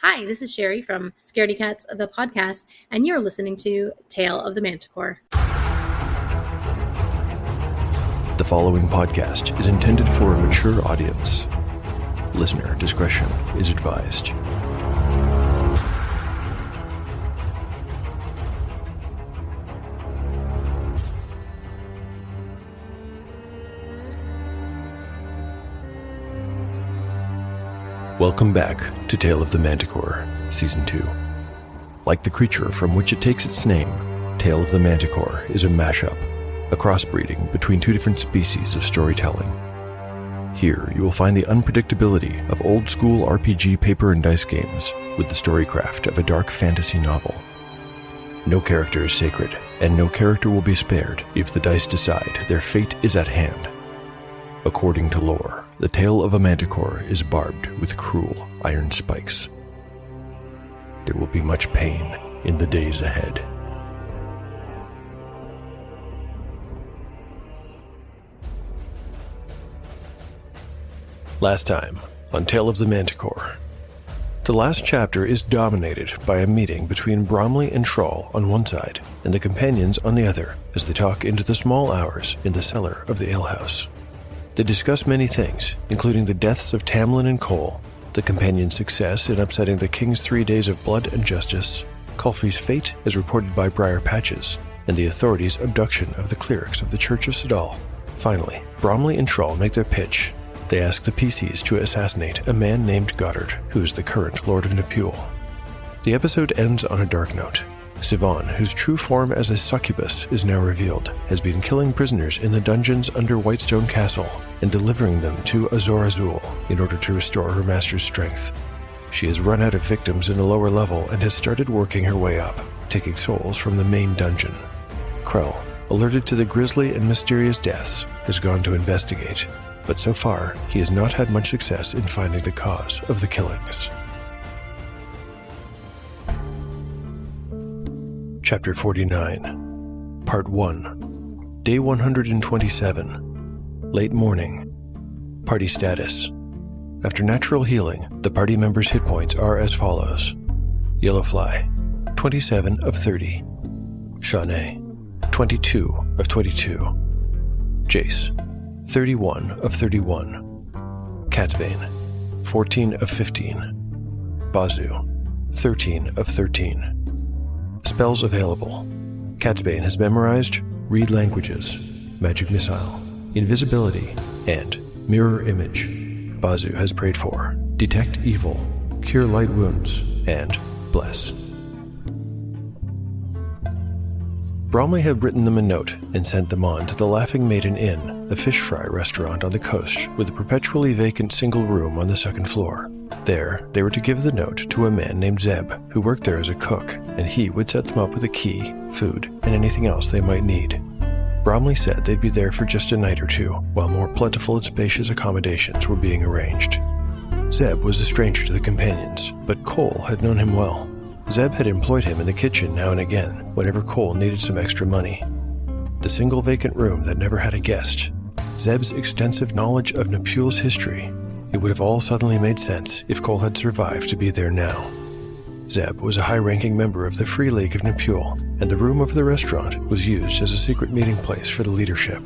Hi, this is Sherry from Scaredy Cats, the podcast, and you're listening to Tale of the Manticore. The following podcast is intended for a mature audience. Listener discretion is advised. Welcome back to Tale of the Manticore, Season 2. Like the creature from which it takes its name, Tale of the Manticore is a mashup, a crossbreeding between two different species of storytelling. Here you will find the unpredictability of old-school RPG paper and dice games with the storycraft of a dark fantasy novel. No character is sacred, and no character will be spared if the dice decide their fate is at hand. According to lore, the tail of a manticore is barbed with cruel iron spikes. There will be much pain in the days ahead. Last time on Tale of the Manticore. The last chapter is dominated by a meeting between Bromley and Shaune on one side and the companions on the other as they talk into the small hours in the cellar of the alehouse. They discuss many things, including the deaths of Tamlin and Cole, the companion's success in upsetting the King's 3 days of blood and justice, Culfrey's fate as reported by Briar Patches, and the authorities' abduction of the clerics of the Church of Sidal. Finally, Bromley and Shaune make their pitch. They ask the PCs to assassinate a man named Goddard, who is the current Lord of Nepule. The episode ends on a dark note. Sivan, whose true form as a succubus is now revealed, has been killing prisoners in the dungeons under Whitestone Castle and delivering them to Azor Azul in order to restore her master's strength. She has run out of victims in a lower level and has started working her way up, taking souls from the main dungeon. Krell, alerted to the grisly and mysterious deaths, has gone to investigate, but so far he has not had much success in finding the cause of the killings. Chapter 49, Part 1, Day 127, Late Morning, Party Status. After natural healing, the party members' hit points are as follows. Yellowfly, 27 of 30. Shaune, 22 of 22. Jace, 31 of 31. Catsbane, 14 of 15. Bazu, 13 of 13. Spells available. Catsbane has memorized Read Languages, Magic Missile, Invisibility, and Mirror Image. Bazu has prayed for Detect Evil, Cure Light Wounds, and Bless. Bromley had written them a note and sent them on to the Laughing Maiden Inn, a fish fry restaurant on the coast with a perpetually vacant single room on the second floor. There, they were to give the note to a man named Zeb, who worked there as a cook, and he would set them up with a key, food, and anything else they might need. Bromley said they'd be there for just a night or two, while more plentiful and spacious accommodations were being arranged. Zeb was a stranger to the companions, but Cole had known him well. Zeb had employed him in the kitchen now and again, whenever Cole needed some extra money. The single vacant room that never had a guest, Zeb's extensive knowledge of Nepule's history. It would have all suddenly made sense if Cole had survived to be there now. Zeb was a high-ranking member of the Free League of Nepule, and the room over the restaurant was used as a secret meeting place for the leadership.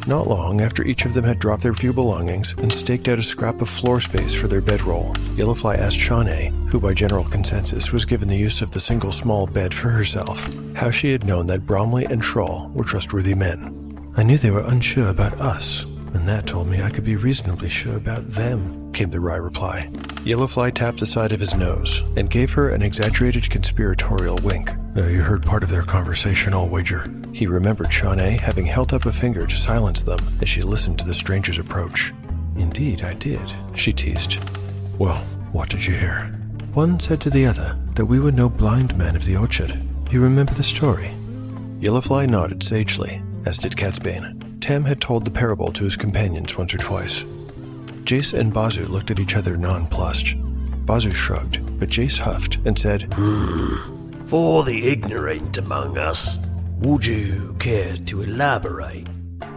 Not long after each of them had dropped their few belongings and staked out a scrap of floor space for their bedroll, Yellowfly asked Shaune, who by general consensus was given the use of the single small bed for herself, how she had known that Bromley and Shaune were trustworthy men. "I knew they were unsure about us, and that told me I could be reasonably sure about them," came the wry reply. Yellowfly tapped the side of his nose and gave her an exaggerated conspiratorial wink. "You heard part of their conversation, I'll wager." He remembered Shaune having held up a finger to silence them as she listened to the stranger's approach. "Indeed, I did," she teased. "Well, what did you hear?" "One said to the other that we were no blind men of the orchard. You remember the story?" Yellowfly nodded sagely, as did Catsbane. Tam had told the parable to his companions once or twice. Jace and Bazu looked at each other nonplussed. Bazu shrugged, but Jace huffed and said, "For the ignorant among us, would you care to elaborate?"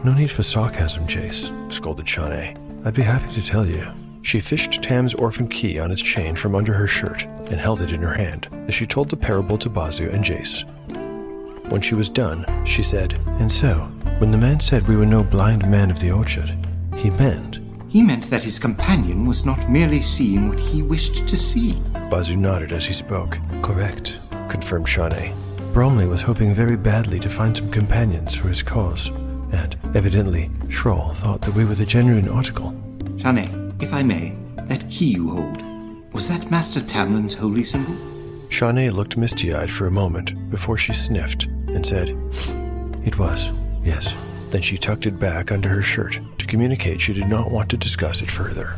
"No need for sarcasm, Jace," scolded Shaune. "I'd be happy to tell you. She fished Tam's orphan key on its chain from under her shirt and held it in her hand as she told the parable to Bazu and Jace. When she was done, she said, "And so, when the man said we were no blind man of the orchard, he meant..." He meant that his companion was not merely seeing what he wished to see. Bazu nodded as he spoke. "Correct," confirmed Shaune. "Bromley was hoping very badly to find some companions for his cause, and, evidently, Schroll thought that we were the genuine article." Shaune, if I may, that key you hold, was that Master Tamlin's holy symbol? Shaune looked misty-eyed for a moment before she sniffed and said, "It was, yes." Then she tucked it back under her shirt to communicate she did not want to discuss it further.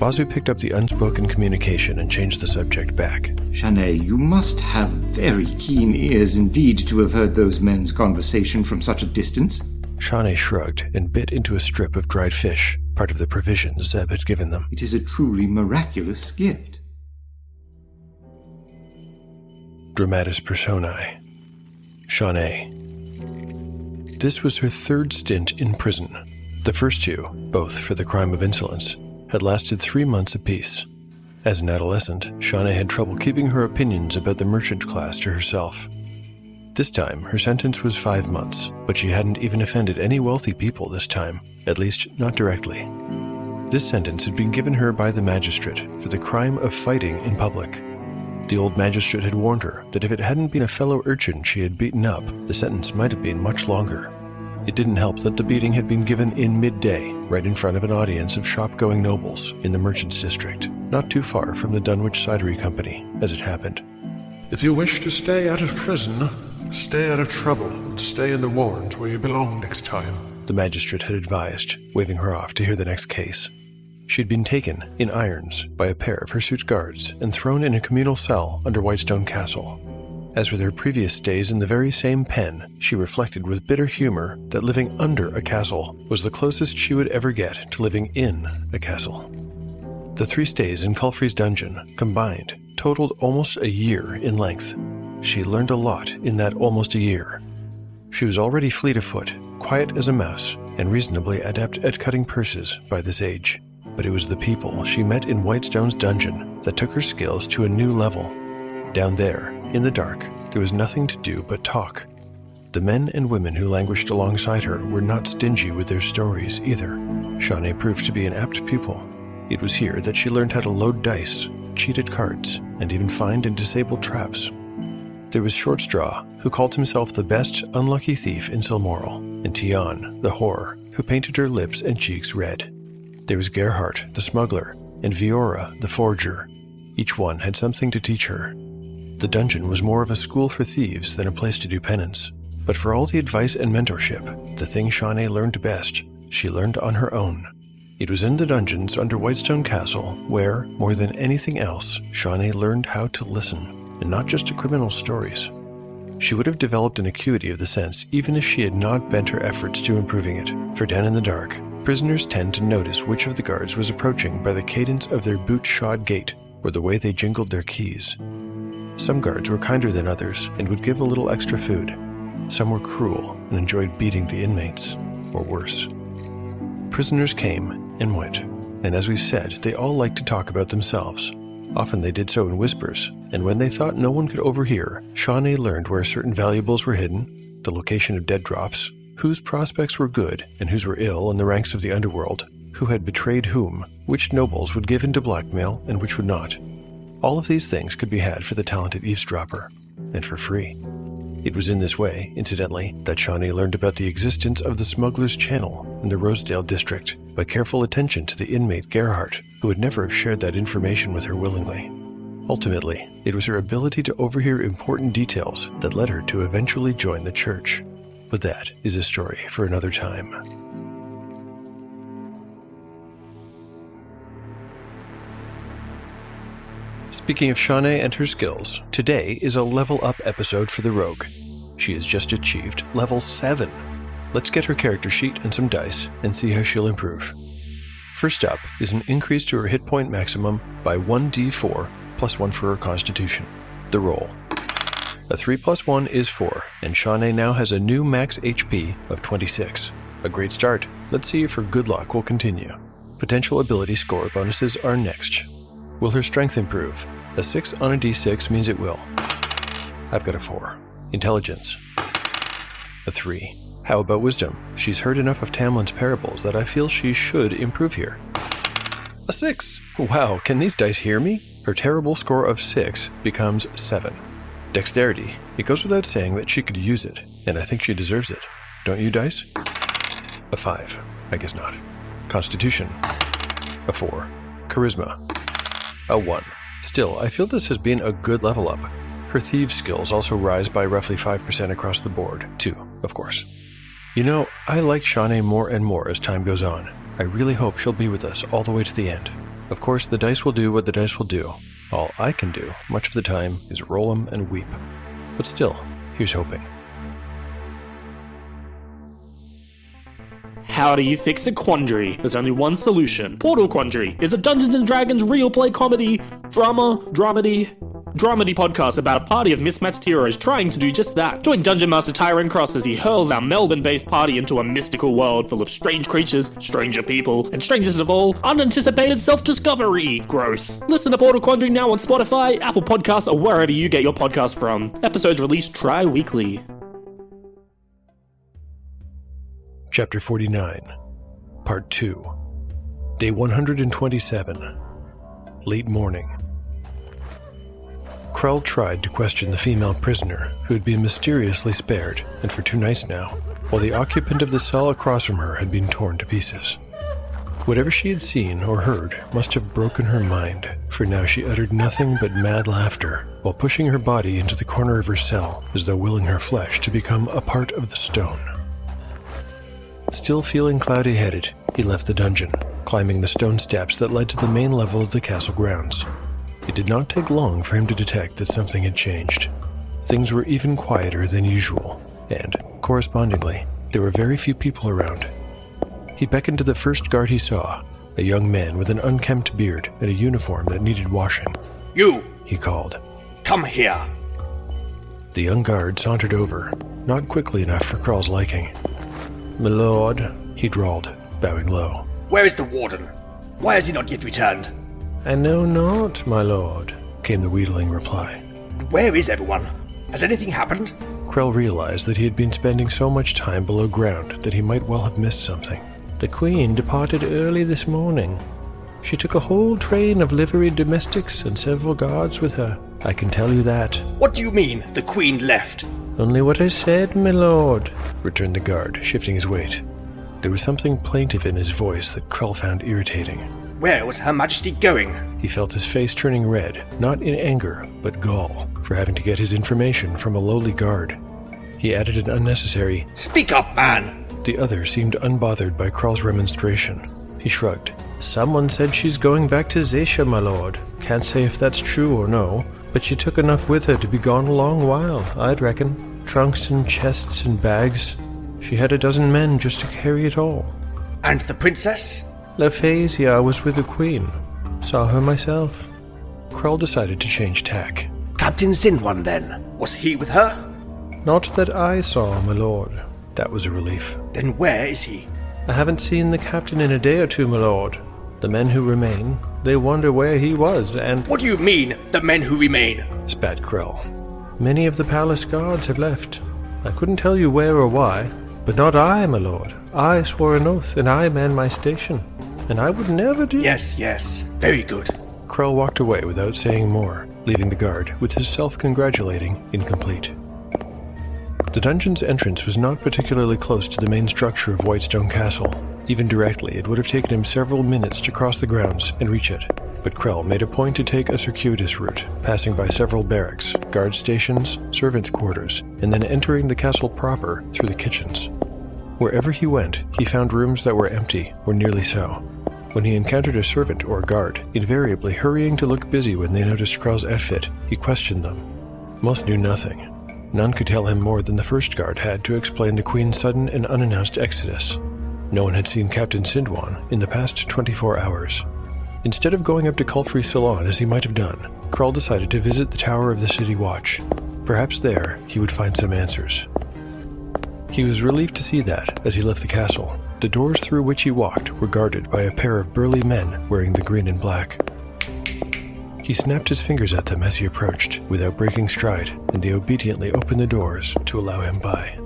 Bazu picked up the unspoken communication and changed the subject back. Shaune, you must have very keen ears indeed to have heard those men's conversation from such a distance. Shaune shrugged and bit into a strip of dried fish, part of the provisions Zeb had given them. It is a truly miraculous gift. Dramatis personae. Shaune. This was her third stint in prison. The first two, both for the crime of insolence, had lasted 3 months apiece. As an adolescent, Shaune had trouble keeping her opinions about the merchant class to herself. This time, her sentence was 5 months, but she hadn't even offended any wealthy people this time, at least not directly. This sentence had been given her by the magistrate for the crime of fighting in public. The old magistrate had warned her that if it hadn't been a fellow urchin she had beaten up, the sentence might have been much longer. It didn't help that the beating had been given in midday, right in front of an audience of shop-going nobles in the merchants' district, not too far from the Dunwich Cidery Company, as it happened. "If you wish to stay out of prison, stay out of trouble, and stay in the warrens where you belong next time," the magistrate had advised, waving her off to hear the next case. She'd been taken, in irons, by a pair of hirsute guards and thrown in a communal cell under Whitestone Castle. As with her previous days in the very same pen, she reflected with bitter humor that living under a castle was the closest she would ever get to living in a castle. The 3 stays in Culfrey's dungeon, combined, totaled almost a year in length. She learned a lot in that almost a year. She was already fleet of foot, quiet as a mouse, and reasonably adept at cutting purses by this age. But it was the people she met in Whitestone's dungeon that took her skills to a new level. Down there, in the dark, there was nothing to do but talk. The men and women who languished alongside her were not stingy with their stories either. Shaune proved to be an apt pupil. It was here that she learned how to load dice, cheat at cards, and even find and disable traps. There was Shortstraw, who called himself the best unlucky thief in Silmoral, and Tion, the whore, who painted her lips and cheeks red. There was Gerhardt, the smuggler, and Viora, the forger. Each one had something to teach her. The dungeon was more of a school for thieves than a place to do penance. But for all the advice and mentorship, the thing Shaune learned best, she learned on her own. It was in the dungeons under Whitestone Castle where, more than anything else, Shaune learned how to listen, and not just to criminal stories. She would have developed an acuity of the sense even if she had not bent her efforts to improving it, for down in the dark, prisoners tend to notice which of the guards was approaching by the cadence of their boot-shod gait or the way they jingled their keys. Some guards were kinder than others and would give a little extra food. Some were cruel and enjoyed beating the inmates, or worse. Prisoners came and went, and as we said, they all liked to talk about themselves. Often they did so in whispers, and when they thought no one could overhear, Shaune learned where certain valuables were hidden, the location of dead drops, whose prospects were good and whose were ill in the ranks of the underworld, who had betrayed whom, which nobles would give in to blackmail and which would not. All of these things could be had for the talented eavesdropper, and for free. It was in this way, incidentally, that Shaune learned about the existence of the Smuggler's Channel in the Rosedale district by careful attention to the inmate Gerhardt, who would never have shared that information with her willingly. Ultimately, it was her ability to overhear important details that led her to eventually join the church. But that is a story for another time. Speaking of Shaune and her skills, today is a level up episode for the rogue. She has just achieved level 7. Let's get her character sheet and some dice and see how she'll improve. First up is an increase to her hit point maximum by 1d4 plus 1 for her constitution. The roll. A 3 plus 1 is 4, and Shaune now has a new max HP of 26. A great start. Let's see if her good luck will continue. Potential ability score bonuses are next. Will her strength improve? A 6 on a d6 means it will. I've got a 4. Intelligence. A 3. How about wisdom? She's heard enough of Tamlin's parables that I feel she should improve here. A 6! Wow, can these dice hear me? Her terrible score of 6 becomes 7. Dexterity. It goes without saying that she could use it, and I think she deserves it. Don't you, dice? A 5. I guess not. Constitution. A 4. Charisma. A 1. Still, I feel this has been a good level up. Her thieves' skills also rise by roughly 5% across the board, too, of course. You know, I like Shaune more and more as time goes on. I really hope she'll be with us all the way to the end. Of course, the dice will do what the dice will do. All I can do, much of the time, is roll them and weep. But still, here's hoping. How do you fix a quandary? There's only one solution. Portal Quandry is a Dungeons & Dragons real play comedy, dramedy podcast about a party of mismatched heroes trying to do just that. Join Dungeon Master Tyrone Cross as he hurls our Melbourne-based party into a mystical world full of strange creatures, stranger people, and strangest of all, unanticipated self-discovery. Gross. Listen to Portal Quandry now on Spotify, Apple Podcasts, or wherever you get your podcasts from. Episodes released tri-weekly. Chapter 49, Part 2, Day 127, Late Morning. Krell tried to question the female prisoner, who had been mysteriously spared, and for 2 nights now, while the occupant of the cell across from her had been torn to pieces. Whatever she had seen or heard must have broken her mind, for now she uttered nothing but mad laughter, while pushing her body into the corner of her cell, as though willing her flesh to become a part of the stone. Still feeling cloudy-headed, he left the dungeon, climbing the stone steps that led to the main level of the castle grounds. It did not take long for him to detect that something had changed. Things were even quieter than usual, and, correspondingly, there were very few people around. He beckoned to the first guard he saw, a young man with an unkempt beard and a uniform that needed washing. "You!" he called. "Come here!" The young guard sauntered over, not quickly enough for Krell's liking. "My lord," he drawled, bowing low. "Where is the warden? Why has he not yet returned?" "I know not, my lord," came the wheedling reply. "Where is everyone? Has anything happened?" Krell realized that he had been spending so much time below ground that he might well have missed something. "The queen departed early this morning. She took a whole train of liveried domestics and several guards with her. I can tell you that." "What do you mean, the queen left?" "Only what I said, my lord," returned the guard, shifting his weight. There was something plaintive in his voice that Krell found irritating. "Where was Her Majesty going?" He felt his face turning red, not in anger, but gall, for having to get his information from a lowly guard. He added an unnecessary, "Speak up, man!" The other seemed unbothered by Krell's remonstration. He shrugged. "Someone said she's going back to Zaisha, my lord. Can't say if that's true or no, but she took enough with her to be gone a long while, I'd reckon. Trunks and chests and bags. She had a dozen men just to carry it all." "And the princess?" "Laphasia was with the queen. Saw her myself." Krell decided to change tack. "Captain Zinwan, then? Was he with her?" "Not that I saw, my lord." That was a relief. "Then where is he?" "I haven't seen the captain in a day or two, my lord. The men who remain, they wonder where he was, and—" "What do you mean, the men who remain?" spat Krell. "Many of the palace guards have left. I couldn't tell you where or why, but not I, my lord. I swore an oath, and I man my station, and I would never do—" Yes, very good." Krell walked away without saying more, leaving the guard with his self-congratulating incomplete. The dungeon's entrance was not particularly close to the main structure of Whitestone Castle. Even directly, it would have taken him several minutes to cross the grounds and reach it. But Krell made a point to take a circuitous route, passing by several barracks, guard stations, servants' quarters, and then entering the castle proper through the kitchens. Wherever he went, he found rooms that were empty, or nearly so. When he encountered a servant or guard, invariably hurrying to look busy when they noticed Krell's outfit, he questioned them. Most knew nothing. None could tell him more than the first guard had to explain the Queen's sudden and unannounced exodus. No one had seen Captain Sindwan in the past 24 hours. Instead of going up to Culfrey Salon as he might have done, Krell decided to visit the Tower of the City Watch. Perhaps there he would find some answers. He was relieved to see that, as he left the castle, The doors through which he walked were guarded by a pair of burly men wearing the green and black. He snapped his fingers at them as he approached, without breaking stride, and they obediently opened the doors to allow him by.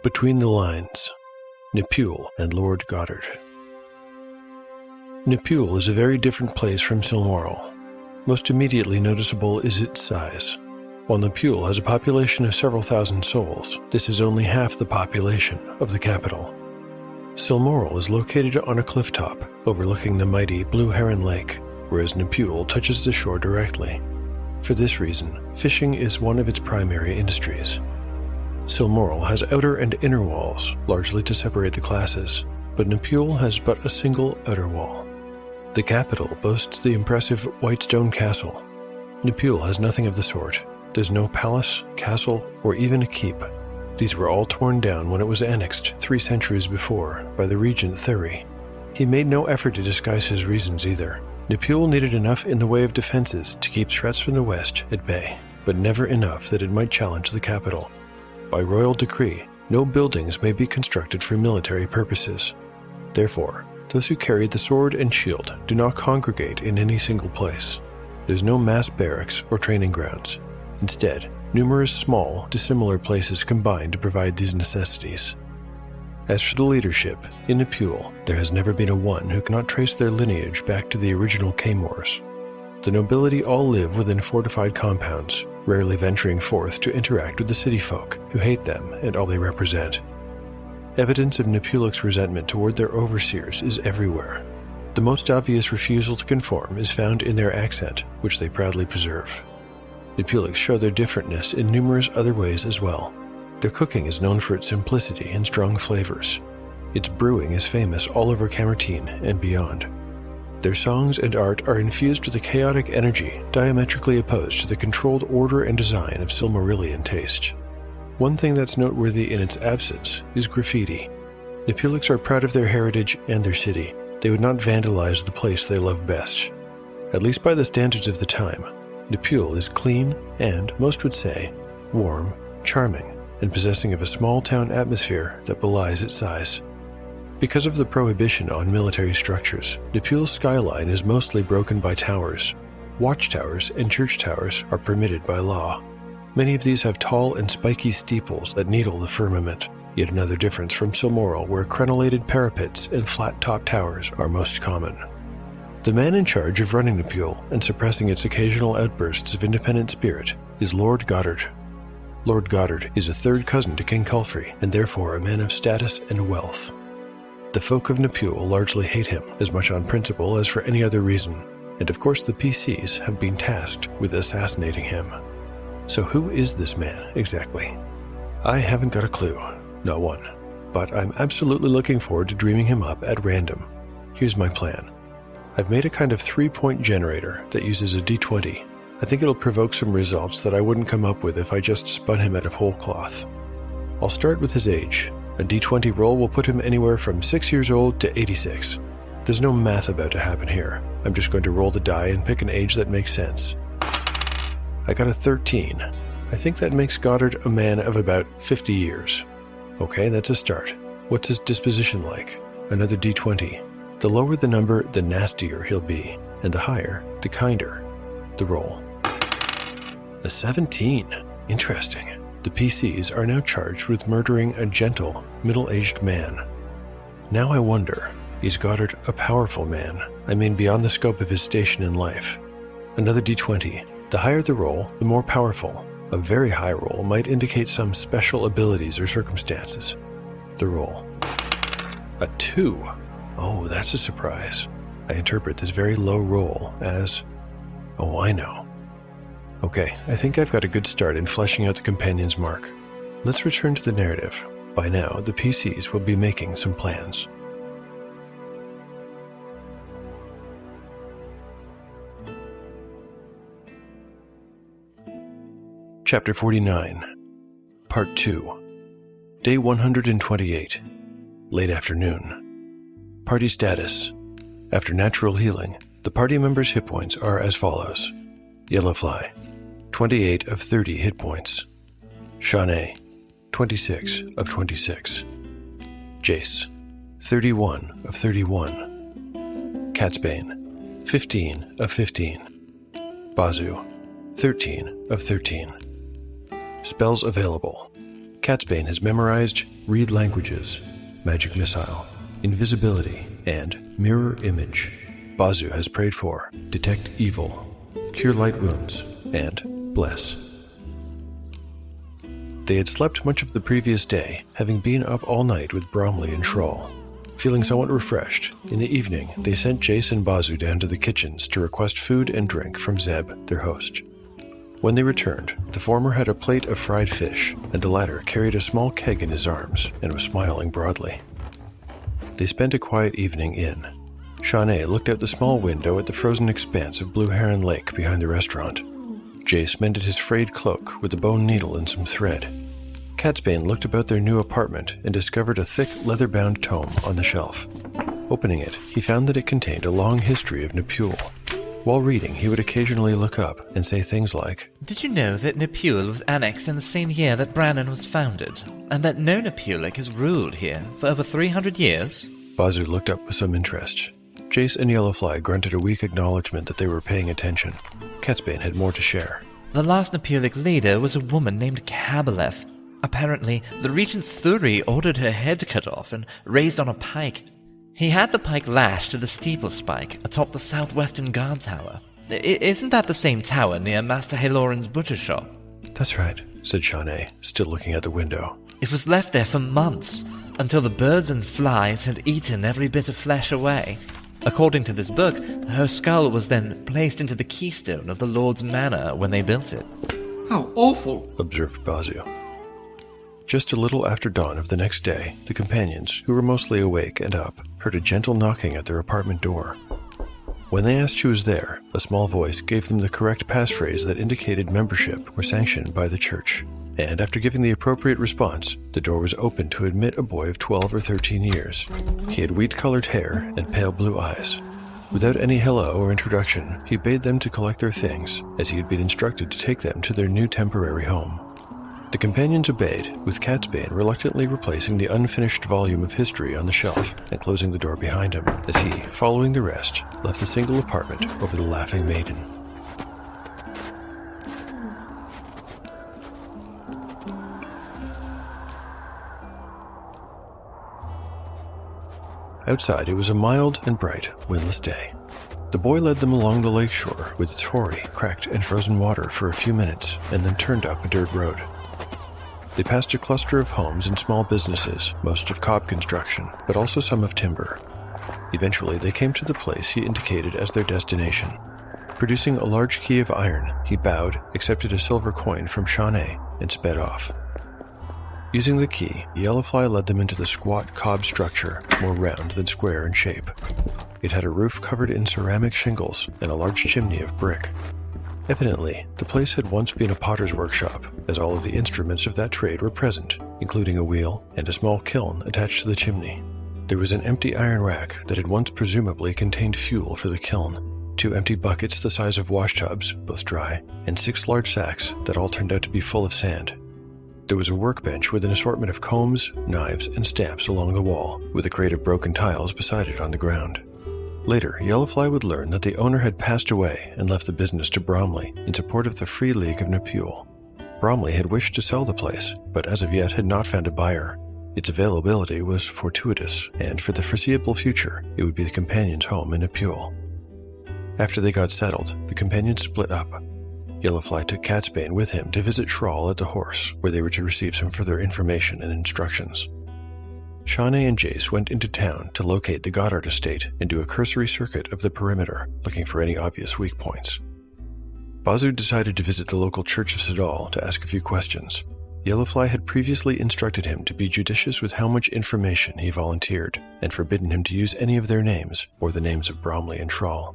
Between the lines, Nipule and Lord Goddard. Nipule is a very different place from Silmoral. Most immediately noticeable is its size. While Nipule has a population of several thousand souls, this is only half the population of the capital. Silmoral is located on a cliff top overlooking the mighty Blue Heron Lake, whereas Nipule touches the shore directly. For this reason, fishing is one of its primary industries. Silmoral has outer and inner walls, largely to separate the classes, but Nipule has but a single outer wall. The capital boasts the impressive Whitestone Castle. Nipule has nothing of the sort. There's no palace, castle, or even a keep. These were all torn down when it was annexed 3 centuries before by the regent Thury. He made no effort to disguise his reasons either. Nipule needed enough in the way of defenses to keep threats from the west at bay, but never enough that it might challenge the capital. By royal decree, no buildings may be constructed for military purposes. Therefore, those who carry the sword and shield do not congregate in any single place. There's no mass barracks or training grounds. Instead, numerous small, dissimilar places combine to provide these necessities. As for the leadership, in Nipule, there has never been a one who cannot trace their lineage back to the original Caymores. The nobility all live within fortified compounds, rarely venturing forth to interact with the city folk, who hate them and all they represent. Evidence of Nipulic's resentment toward their overseers is everywhere. The most obvious refusal to conform is found in their accent, which they proudly preserve. Nipulics show their differentness in numerous other ways as well. Their cooking is known for its simplicity and strong flavors. Its brewing is famous all over Camartine and beyond. Their songs and art are infused with a chaotic energy diametrically opposed to the controlled order and design of Silmarillion taste. One thing that's noteworthy in its absence is graffiti. Nipulics are proud of their heritage and their city. They would not vandalize the place they love best. At least by the standards of the time, Nipule is clean and, most would say, warm, charming, and possessing of a small-town atmosphere that belies its size. Because of the prohibition on military structures, Nipule's skyline is mostly broken by towers. Watchtowers and church towers are permitted by law. Many of these have tall and spiky steeples that needle the firmament, yet another difference from Silmoral, where crenellated parapets and flat-topped towers are most common. The man in charge of running Nipule and suppressing its occasional outbursts of independent spirit is Lord Goddard. Lord Goddard is a third cousin to King Culfrey, and therefore a man of status and wealth. The folk of Nipule largely hate him, as much on principle as for any other reason, and of course the PCs have been tasked with assassinating him. So who is this man, exactly? I haven't got a clue, not one, but I'm absolutely looking forward to dreaming him up at random. Here's my plan. I've made a kind of 3-point generator that uses a d20. I think it'll provoke some results that I wouldn't come up with if I just spun him out of whole cloth. I'll start with his age. A d20 roll will put him anywhere from 6 years old to 86. There's no math about to happen here. I'm just going to roll the die and pick an age that makes sense. I got a 13. I think that makes Goddard a man of about 50 years. Okay, that's a start. What's his disposition like? Another d20. The lower the number, the nastier he'll be, and the higher, the kinder. The roll. A 17. Interesting. The PCs are now charged with murdering a gentle, middle-aged man. Now I wonder, is Goddard a powerful man? I mean beyond the scope of his station in life. Another d20. The higher the roll, the more powerful. A very high roll might indicate some special abilities or circumstances. The roll. A 2. Oh, that's a surprise. I interpret this very low roll as... oh, I know. Okay, I think I've got a good start in fleshing out the companion's mark. Let's return to the narrative. By now, the PCs will be making some plans. Chapter 49, Part 2, Day 128, Late Afternoon. Party status. After natural healing, the party members' hit points are as follows. Yellowfly, 28 of 30 hit points. Shaune, 26 of 26. Jace, 31 of 31. Catsbane, 15 of 15. Bazu, 13 of 13. Spells available. Catsbane has memorized Read Languages, Magic Missile, Invisibility, and Mirror Image. Bazu has prayed for Detect Evil, Cure Light Wounds, and Bless. They had slept much of the previous day, having been up all night with Bromley and Schroll. Feeling somewhat refreshed, in the evening they sent Jace and Bazu down to the kitchens to request food and drink from Zeb, their host. When they returned, the former had a plate of fried fish, and the latter carried a small keg in his arms and was smiling broadly. They spent a quiet evening in. Shaune looked out the small window at the frozen expanse of Blue Heron Lake behind the restaurant. Jace mended his frayed cloak with a bone needle and some thread. Catsbane looked about their new apartment and discovered a thick, leather-bound tome on the shelf. Opening it, he found that it contained a long history of Nepule. While reading, he would occasionally look up and say things like, "Did you know that Nepule was annexed in the same year that Brannon was founded, and that no Nepulic has ruled here for over 300 years? Bazu looked up with some interest. Jace and Yellowfly grunted a weak acknowledgement that they were paying attention. Catsbane had more to share. The last Nepulic leader was a woman named Kabbaleth. Apparently, the Regent Thuri ordered her head cut off and raised on a pike. He had the pike lashed to the steeple spike atop the southwestern guard tower. Isn't that the same tower near Master Haloran's butcher shop?" "That's right," said Shaune, still looking at the window. "It was left there for months, until the birds and flies had eaten every bit of flesh away. According to this book, her skull was then placed into the keystone of the Lord's Manor when they built it." How awful, observed Bazu. Just a little after dawn of the next day, the companions, who were mostly awake and up, heard a gentle knocking at their apartment door. When they asked who was there, a small voice gave them the correct passphrase that indicated membership or sanctioned by the church. And after giving the appropriate response, the door was opened to admit a boy of 12 or 13 years. He had wheat-colored hair and pale blue eyes. Without any hello or introduction, he bade them to collect their things, as he had been instructed to take them to their new temporary home. The companions obeyed, with Catsbane reluctantly replacing the unfinished volume of history on the shelf and closing the door behind him, as he, following the rest, left the single apartment over the Laughing Maiden. Outside, it was a mild and bright, windless day. The boy led them along the lakeshore with its hoary, cracked, and frozen water for a few minutes, and then turned up a dirt road. They passed a cluster of homes and small businesses, most of cob construction, but also some of timber. Eventually, they came to the place he indicated as their destination. Producing a large key of iron, he bowed, accepted a silver coin from Shaune, and sped off. Using the key, Yellowfly led them into the squat cob structure, more round than square in shape. It had a roof covered in ceramic shingles and a large chimney of brick. Evidently, the place had once been a potter's workshop, as all of the instruments of that trade were present, including a wheel and a small kiln attached to the chimney. There was an empty iron rack that had once presumably contained fuel for the kiln, 2 empty buckets the size of washtubs, both dry, and 6 large sacks that all turned out to be full of sand. There was a workbench with an assortment of combs, knives, and stamps along the wall, with a crate of broken tiles beside it on the ground. Later, Yellowfly would learn that the owner had passed away and left the business to Bromley in support of the Free League of Nepule. Bromley had wished to sell the place, but as of yet had not found a buyer. Its availability was fortuitous, and for the foreseeable future, it would be the companions' home in Nepule. After they got settled, the companions split up. Yellowfly took Catsbane with him to visit Schrawl at the Horse, where they were to receive some further information and instructions. Shaune and Jace went into town to locate the Goddard estate and do a cursory circuit of the perimeter, looking for any obvious weak points. Bazu decided to visit the local church of Sidal to ask a few questions. Yellowfly had previously instructed him to be judicious with how much information he volunteered, and forbidden him to use any of their names or the names of Bromley and Schrawl.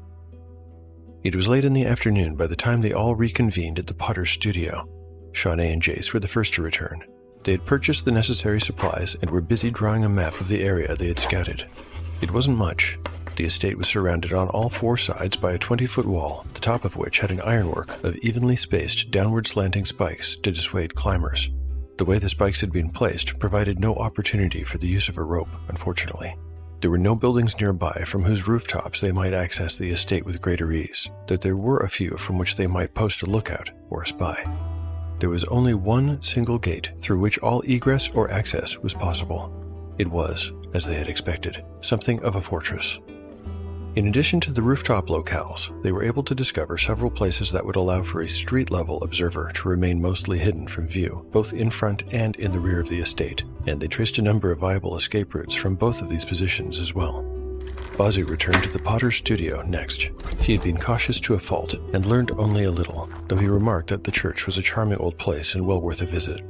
It was late in the afternoon by the time they all reconvened at the potter's studio. Shaune and Jace were the first to return. They had purchased the necessary supplies and were busy drawing a map of the area they had scouted. It wasn't much. The estate was surrounded on all 4 sides by a 20-foot wall, the top of which had an ironwork of evenly spaced downward slanting spikes to dissuade climbers. The way the spikes had been placed provided no opportunity for the use of a rope, unfortunately. There were no buildings nearby from whose rooftops they might access the estate with greater ease, though there were a few from which they might post a lookout or a spy. There was only one single gate through which all egress or access was possible. It was, as they had expected, something of a fortress. In addition to the rooftop locales, they were able to discover several places that would allow for a street-level observer to remain mostly hidden from view, both in front and in the rear of the estate, and they traced a number of viable escape routes from both of these positions as well. Bazu returned to the potter's studio next. He had been cautious to a fault, and learned only a little, though he remarked that the church was a charming old place and well worth a visit.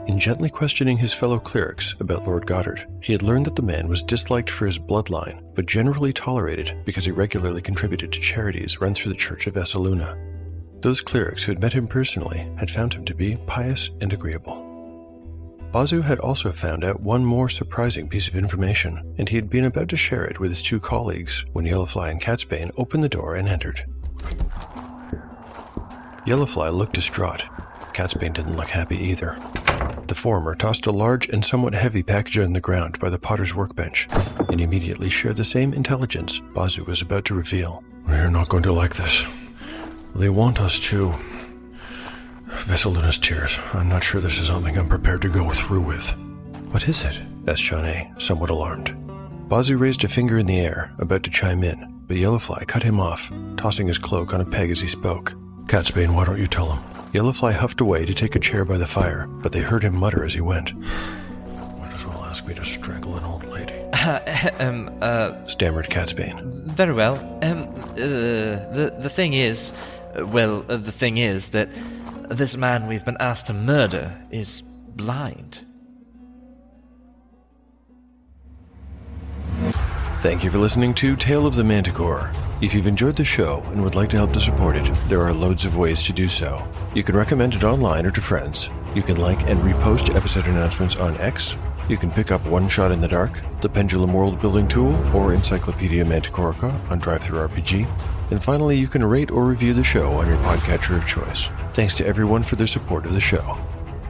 In gently questioning his fellow clerics about Lord Goddard, he had learned that the man was disliked for his bloodline, but generally tolerated because he regularly contributed to charities run through the Church of Essaluna. Those clerics who had met him personally had found him to be pious and agreeable. Bazu had also found out one more surprising piece of information, and he had been about to share it with his 2 colleagues when Yellowfly and Catsbane opened the door and entered. Yellowfly looked distraught. Catsbane didn't look happy either. The former tossed a large and somewhat heavy package on the ground by the potter's workbench, and immediately shared the same intelligence Bazu was about to reveal. We're not going to like this. They want us to... Vesseluna's tears. I'm not sure this is something I'm prepared to go through with. What is it? Asked Shaune, somewhat alarmed. Bazu raised a finger in the air, about to chime in, but Yellowfly cut him off, tossing his cloak on a peg as he spoke. Catsbane, why don't you tell him? Yellowfly huffed away to take a chair by the fire, but they heard him mutter as he went. Might as well ask me to strangle an old lady. Stammered Catsbane. Very well. The thing is... the thing is that this man we've been asked to murder is blind. Thank you for listening to Tale of the Manticore. If you've enjoyed the show and would like to help to support it, there are loads of ways to do so. You can recommend it online or to friends. You can like and repost episode announcements on X. You can pick up One Shot in the Dark, the Pendulum World Building Tool, or Encyclopedia Manticorica on DriveThruRPG. And finally, you can rate or review the show on your podcatcher of choice. Thanks to everyone for their support of the show.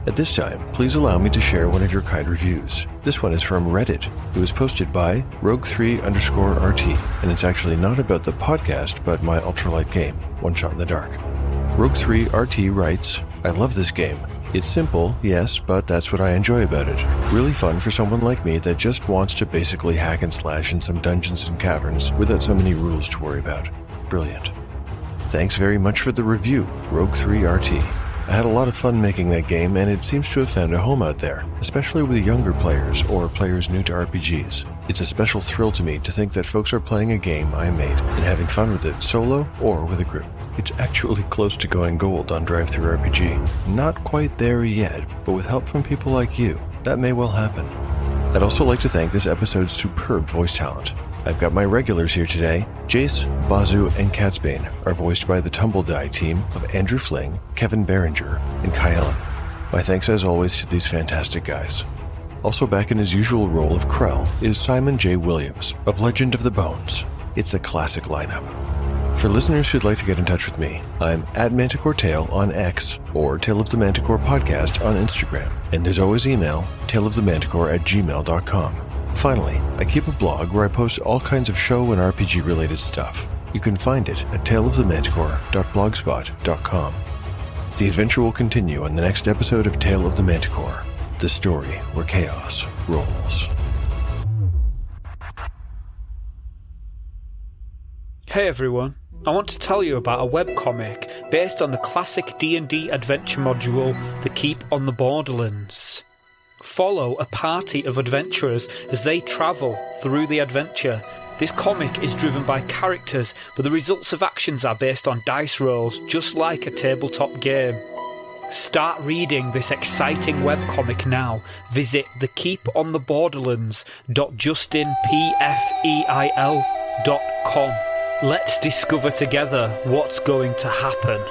At this time, please allow me to share one of your kind reviews. This one is from Reddit. It was posted by Rogue3_RT, and it's actually not about the podcast, but my ultralight game, One Shot in the Dark. Rogue3RT writes, I love this game. It's simple, yes, but that's what I enjoy about it. Really fun for someone like me that just wants to basically hack and slash in some dungeons and caverns without so many rules to worry about. Brilliant. Thanks very much for the review, Rogue3RT. I had a lot of fun making that game, and it seems to have found a home out there, especially with younger players or players new to RPGs. It's a special thrill to me to think that folks are playing a game I made and having fun with it solo or with a group. It's actually close to going gold on DriveThruRPG. Not quite there yet, but with help from people like you, that may well happen. I'd also like to thank this episode's superb voice talent. I've got my regulars here today. Jace, Bazu, and Catsbane are voiced by the Tumble Die team of Andrew Fling, Kevin Berenger, and Kai Ellen. My thanks as always to these fantastic guys. Also back in his usual role of Krell is Simon J. Williams of Legend of the Bones. It's a classic lineup. For listeners who'd like to get in touch with me, I'm at ManticoreTale on X or Tale of the Manticore Podcast on Instagram. And there's always email, taleofthemanticore@gmail.com. Finally, I keep a blog where I post all kinds of show and RPG-related stuff. You can find it at taleofthemanticore.blogspot.com. The adventure will continue on the next episode of Tale of the Manticore, the story where chaos rolls. Hey everyone, I want to tell you about a webcomic based on the classic D&D adventure module, The Keep on the Borderlands. Follow a party of adventurers as they travel through the adventure. This comic is driven by characters, but the results of actions are based on dice rolls, just like a tabletop game. Start reading this exciting webcomic now. Visit thekeepontheborderlands.justinpfeil.com. Let's discover together what's going to happen.